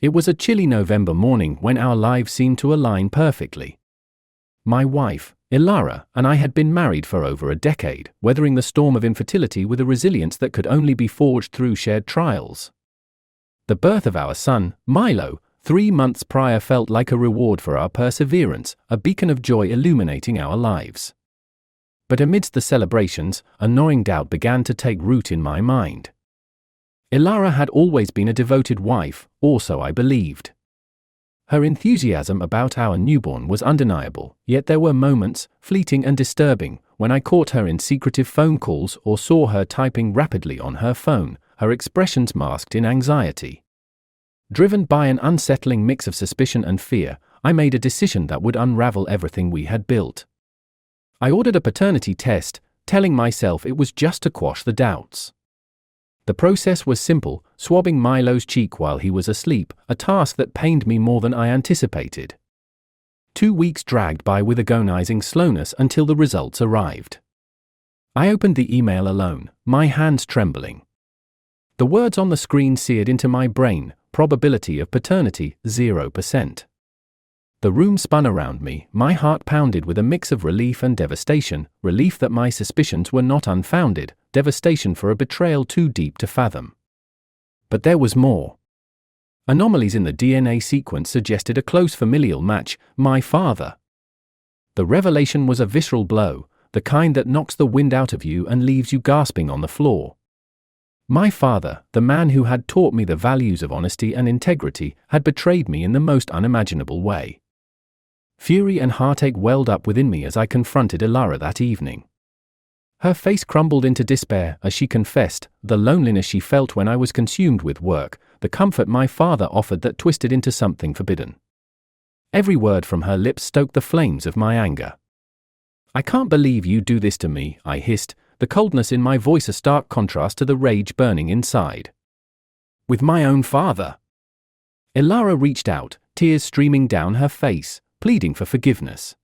It was a chilly November morning when our lives seemed to align perfectly. My wife, Ilara, and I had been married for over a decade, weathering the storm of infertility with a resilience that could only be forged through shared trials. The birth of our son, Milo, 3 months prior felt like a reward for our perseverance, a beacon of joy illuminating our lives. But amidst the celebrations, a gnawing doubt began to take root in my mind. Ilara had always been a devoted wife, or so I believed. Her enthusiasm about our newborn was undeniable, yet there were moments, fleeting and disturbing, when I caught her in secretive phone calls or saw her typing rapidly on her phone, her expressions masked in anxiety. Driven by an unsettling mix of suspicion and fear, I made a decision that would unravel everything we had built. I ordered a paternity test, telling myself it was just to quash the doubts. The process was simple, swabbing Milo's cheek while he was asleep, a task that pained me more than I anticipated. 2 weeks dragged by with agonizing slowness until the results arrived. I opened the email alone, my hands trembling. The words on the screen seared into my brain: probability of paternity, 0%. The room spun around me, my heart pounded with a mix of relief and devastation, relief that my suspicions were not unfounded, devastation for a betrayal too deep to fathom. But there was more. Anomalies in the DNA sequence suggested a close familial match: my father. The revelation was a visceral blow, the kind that knocks the wind out of you and leaves you gasping on the floor. My father, the man who had taught me the values of honesty and integrity, had betrayed me in the most unimaginable way. Fury and heartache welled up within me as I confronted Ilara that evening. Her face crumbled into despair as she confessed, the loneliness she felt when I was consumed with work, the comfort my father offered that twisted into something forbidden. Every word from her lips stoked the flames of my anger. "I can't believe you do this to me," I hissed, the coldness in my voice a stark contrast to the rage burning inside. "With my own father." Ilara reached out, tears streaming down her face, pleading for forgiveness.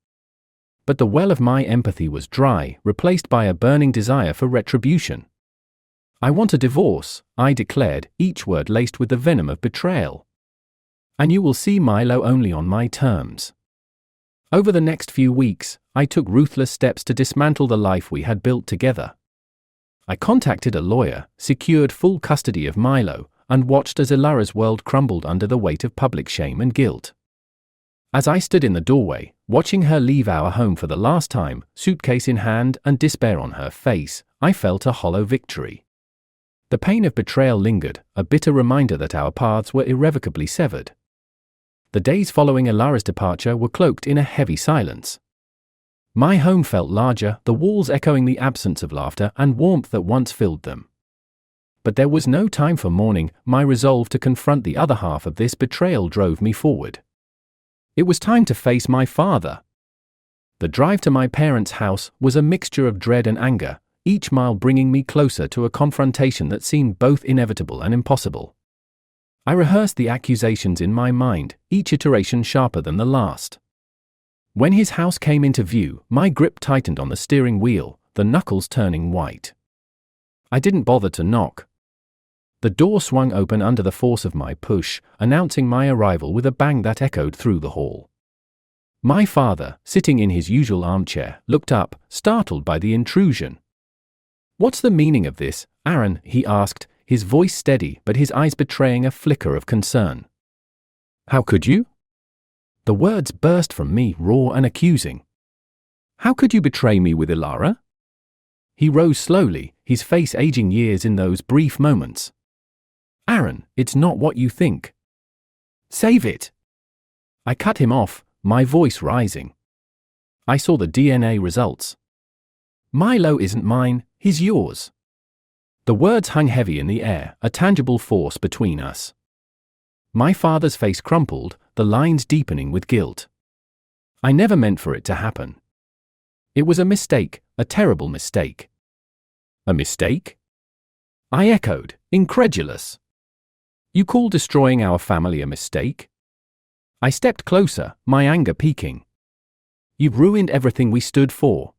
But the well of my empathy was dry, replaced by a burning desire for retribution. "I want a divorce," I declared, each word laced with the venom of betrayal. "And you will see Milo only on my terms." Over the next few weeks, I took ruthless steps to dismantle the life we had built together. I contacted a lawyer, secured full custody of Milo, and watched as Ilara's world crumbled under the weight of public shame and guilt. As I stood in the doorway, watching her leave our home for the last time, suitcase in hand and despair on her face, I felt a hollow victory. The pain of betrayal lingered, a bitter reminder that our paths were irrevocably severed. The days following Ilara's departure were cloaked in a heavy silence. My home felt larger, the walls echoing the absence of laughter and warmth that once filled them. But there was no time for mourning. My resolve to confront the other half of this betrayal drove me forward. It was time to face my father. The drive to my parents' house was a mixture of dread and anger, each mile bringing me closer to a confrontation that seemed both inevitable and impossible. I rehearsed the accusations in my mind, each iteration sharper than the last. When his house came into view, my grip tightened on the steering wheel, the knuckles turning white. I didn't bother to knock. The door swung open under the force of my push, announcing my arrival with a bang that echoed through the hall. My father, sitting in his usual armchair, looked up, startled by the intrusion. "What's the meaning of this, Aaron?" he asked, his voice steady but his eyes betraying a flicker of concern. "How could you?" The words burst from me, raw and accusing. "How could you betray me with Ilara?" He rose slowly, his face aging years in those brief moments. "Aaron, it's not what you think." "Save it!" I cut him off, my voice rising. "I saw the DNA results. Milo isn't mine, he's yours." The words hung heavy in the air, a tangible force between us. My father's face crumpled, the lines deepening with guilt. "I never meant for it to happen. It was a mistake, a terrible mistake." "A mistake?" I echoed, incredulous. "You call destroying our family a mistake?" I stepped closer, my anger peaking. "You've ruined everything we stood for.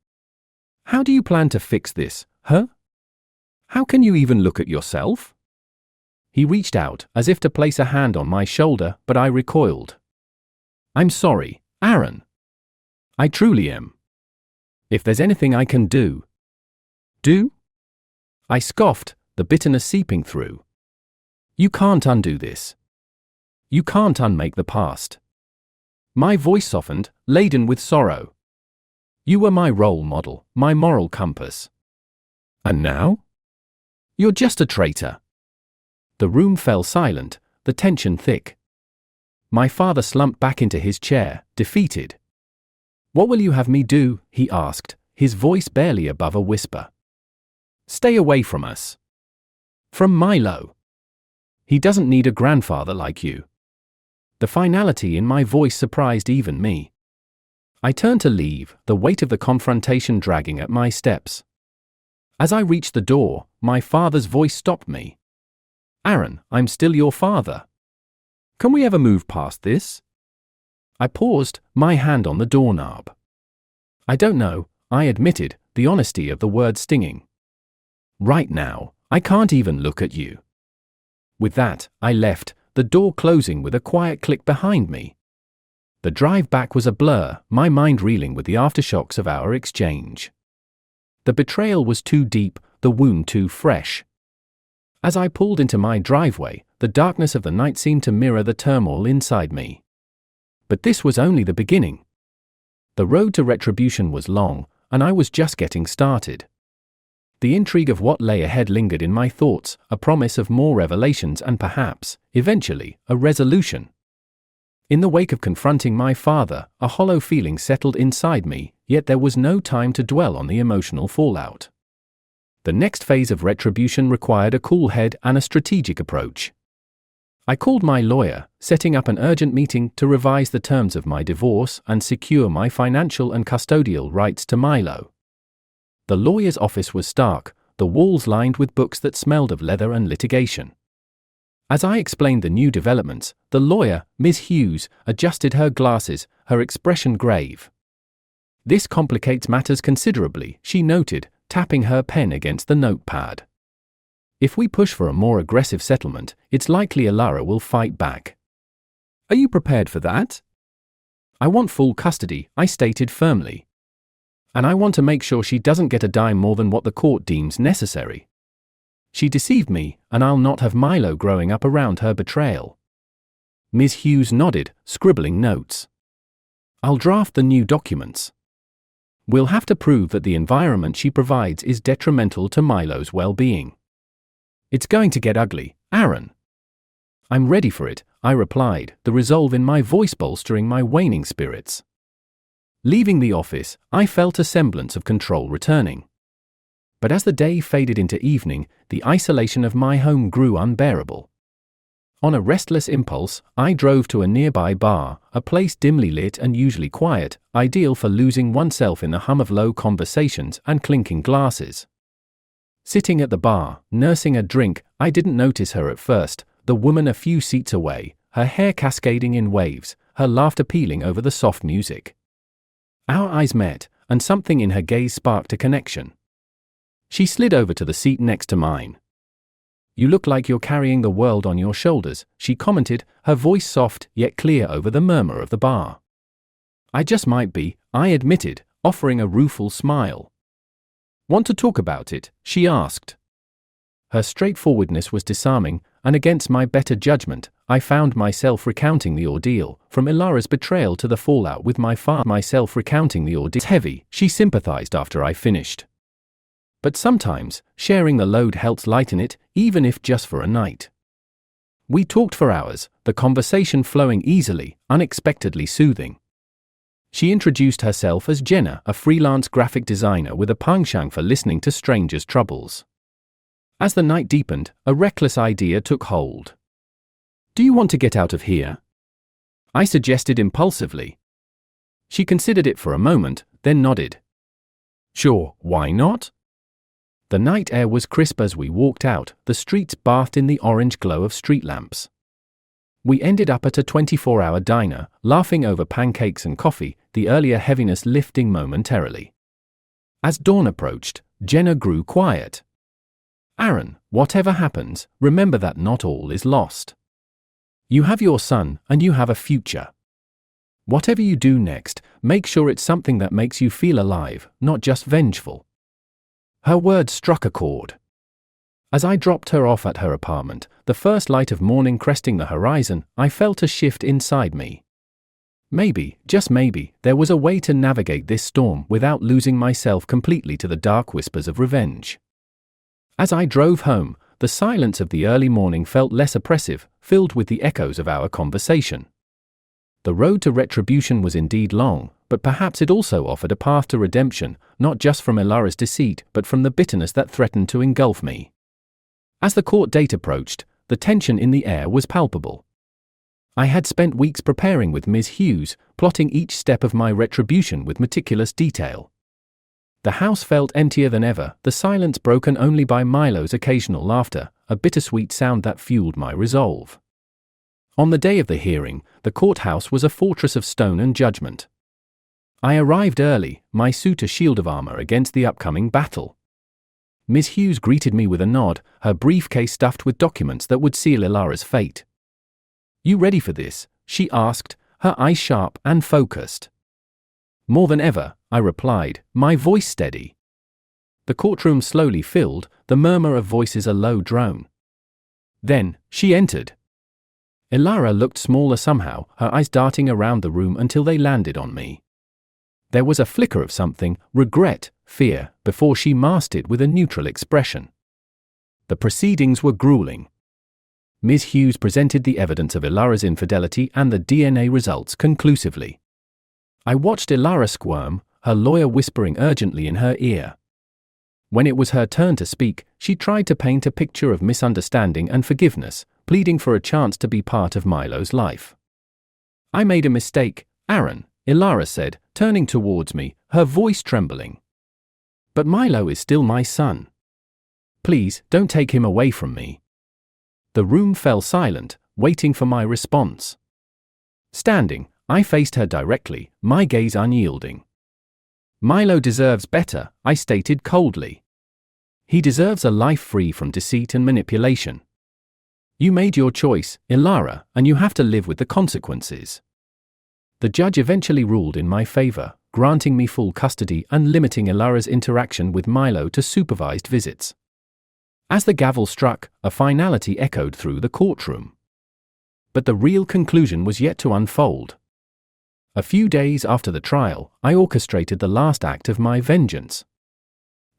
How do you plan to fix this, huh? How can you even look at yourself?" He reached out, as if to place a hand on my shoulder, but I recoiled. "I'm sorry, Aaron. I truly am. If there's anything I can do." "Do?" I scoffed, the bitterness seeping through. "You can't undo this. You can't unmake the past." My voice softened, laden with sorrow. "You were my role model, my moral compass. And now? You're just a traitor." The room fell silent, the tension thick. My father slumped back into his chair, defeated. "What will you have me do?" he asked, his voice barely above a whisper. "Stay away from us. From Milo. He doesn't need a grandfather like you." The finality in my voice surprised even me. I turned to leave, the weight of the confrontation dragging at my steps. As I reached the door, my father's voice stopped me. "Aaron, I'm still your father. Can we ever move past this?" I paused, my hand on the doorknob. "I don't know," I admitted, the honesty of the word stinging. "Right now, I can't even look at you." With that, I left, the door closing with a quiet click behind me. The drive back was a blur, my mind reeling with the aftershocks of our exchange. The betrayal was too deep, the wound too fresh. As I pulled into my driveway, the darkness of the night seemed to mirror the turmoil inside me. But this was only the beginning. The road to retribution was long, and I was just getting started. The intrigue of what lay ahead lingered in my thoughts, a promise of more revelations and perhaps, eventually, a resolution. In the wake of confronting my father, a hollow feeling settled inside me, yet there was no time to dwell on the emotional fallout. The next phase of retribution required a cool head and a strategic approach. I called my lawyer, setting up an urgent meeting to revise the terms of my divorce and secure my financial and custodial rights to Milo. The lawyer's office was stark, the walls lined with books that smelled of leather and litigation. As I explained the new developments, the lawyer, Ms. Hughes, adjusted her glasses, her expression grave. "This complicates matters considerably," she noted, tapping her pen against the notepad. "If we push for a more aggressive settlement, it's likely Ilara will fight back." "Are you prepared for that?" "I want full custody," I stated firmly. "And I want to make sure she doesn't get a dime more than what the court deems necessary. She deceived me, and I'll not have Milo growing up around her betrayal." Ms. Hughes nodded, scribbling notes. "I'll draft the new documents. We'll have to prove that the environment she provides is detrimental to Milo's well-being. It's going to get ugly, Aaron." "I'm ready for it," I replied, the resolve in my voice bolstering my waning spirits. Leaving the office, I felt a semblance of control returning. But as the day faded into evening, the isolation of my home grew unbearable. On a restless impulse, I drove to a nearby bar, a place dimly lit and usually quiet, ideal for losing oneself in the hum of low conversations and clinking glasses. Sitting at the bar, nursing a drink, I didn't notice her at first, the woman a few seats away, her hair cascading in waves, her laughter pealing over the soft music. Our eyes met, and something in her gaze sparked a connection. She slid over to the seat next to mine. "You look like you're carrying the world on your shoulders," she commented, her voice soft yet clear over the murmur of the bar. "I just might be," I admitted, offering a rueful smile. "Want to talk about it?" she asked. Her straightforwardness was disarming, and against my better judgment, I found myself recounting the ordeal, from Ilara's betrayal to the fallout with my father. It's heavy, she sympathized after I finished. But sometimes, sharing the load helps lighten it, even if just for a night. We talked for hours, the conversation flowing easily, unexpectedly soothing. She introduced herself as Jenna, a freelance graphic designer with a penchant for listening to strangers' troubles. As the night deepened, a reckless idea took hold. "Do you want to get out of here?" I suggested impulsively. She considered it for a moment, then nodded. "Sure, why not?" The night air was crisp as we walked out, the streets bathed in the orange glow of street lamps. We ended up at a 24-hour diner, laughing over pancakes and coffee, the earlier heaviness lifting momentarily. As dawn approached, Jenna grew quiet. Aaron, whatever happens, remember that not all is lost. You have your son, and you have a future. Whatever you do next, make sure it's something that makes you feel alive, not just vengeful." Her words struck a chord. As I dropped her off at her apartment, the first light of morning cresting the horizon, I felt a shift inside me. Maybe, just maybe, there was a way to navigate this storm without losing myself completely to the dark whispers of revenge. As I drove home, the silence of the early morning felt less oppressive, filled with the echoes of our conversation. The road to retribution was indeed long, but perhaps it also offered a path to redemption, not just from Ilara's deceit, but from the bitterness that threatened to engulf me. As the court date approached, the tension in the air was palpable. I had spent weeks preparing with Ms. Hughes, plotting each step of my retribution with meticulous detail. The house felt emptier than ever, the silence broken only by Milo's occasional laughter, a bittersweet sound that fueled my resolve. On the day of the hearing, the courthouse was a fortress of stone and judgment. I arrived early, my suit a shield of armor against the upcoming battle. Ms. Hughes greeted me with a nod, her briefcase stuffed with documents that would seal Ilara's fate. "You ready for this?" she asked, her eyes sharp and focused. "More than ever," I replied, my voice steady. The courtroom slowly filled, the murmur of voices a low drone. Then, she entered. Ilara looked smaller somehow, her eyes darting around the room until they landed on me. There was a flicker of something, regret, fear, before she masked it with a neutral expression. The proceedings were grueling. Ms. Hughes presented the evidence of Ilara's infidelity and the DNA results conclusively. I watched Ilara squirm, her lawyer whispering urgently in her ear. When it was her turn to speak, she tried to paint a picture of misunderstanding and forgiveness, pleading for a chance to be part of Milo's life. "I made a mistake, Aaron," Ilara said, turning towards me, her voice trembling. "But Milo is still my son. Please, don't take him away from me." The room fell silent, waiting for my response. Standing, I faced her directly, my gaze unyielding. "Milo deserves better," I stated coldly. "He deserves a life free from deceit and manipulation. You made your choice, Ilara, and you have to live with the consequences." The judge eventually ruled in my favor, granting me full custody and limiting Ilara's interaction with Milo to supervised visits. As the gavel struck, a finality echoed through the courtroom. But the real conclusion was yet to unfold. A few days after the trial, I orchestrated the last act of my vengeance.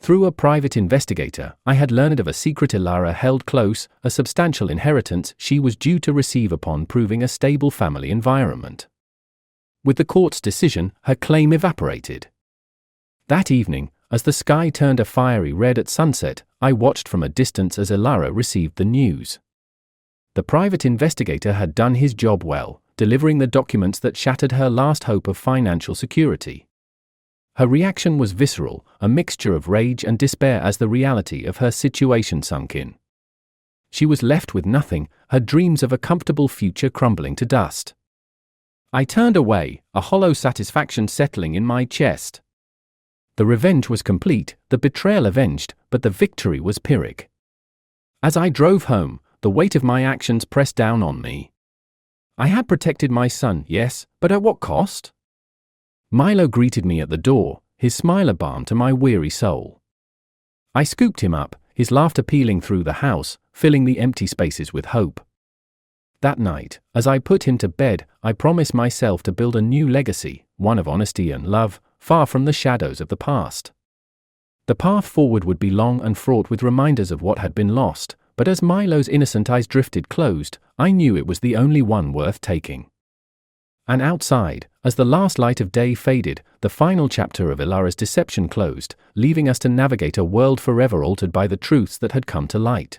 Through a private investigator, I had learned of a secret Ilara held close, a substantial inheritance she was due to receive upon proving a stable family environment. With the court's decision, her claim evaporated. That evening, as the sky turned a fiery red at sunset, I watched from a distance as Ilara received the news. The private investigator had done his job well, delivering the documents that shattered her last hope of financial security. Her reaction was visceral, a mixture of rage and despair as the reality of her situation sunk in. She was left with nothing, her dreams of a comfortable future crumbling to dust. I turned away, a hollow satisfaction settling in my chest. The revenge was complete, the betrayal avenged, but the victory was Pyrrhic. As I drove home, the weight of my actions pressed down on me. I had protected my son, yes, but at what cost? Milo greeted me at the door, his smile a balm to my weary soul. I scooped him up, his laughter pealing through the house, filling the empty spaces with hope. That night, as I put him to bed, I promised myself to build a new legacy, one of honesty and love, far from the shadows of the past. The path forward would be long and fraught with reminders of what had been lost, but as Milo's innocent eyes drifted closed, I knew it was the only one worth taking. And outside, as the last light of day faded, the final chapter of Ilara's deception closed, leaving us to navigate a world forever altered by the truths that had come to light.